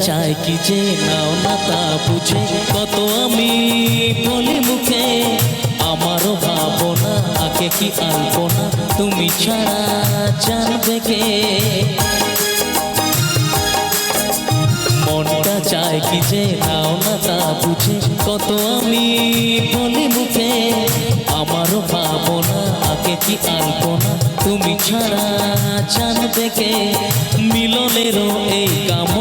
চায় কি যে নাও না তা বুঝে কত আমি বলি মুখে আমারও ভাবনা আগে কি আলপনা তুমি ছাড়া জানবে কে মনটা চায় কি যে নাও না তা বুঝে কত আমি বলি মুখে আমারও ভাবনা আগে কি আলপনা তুমি ছাড়া জানবে কে মিলনেরও এই কাম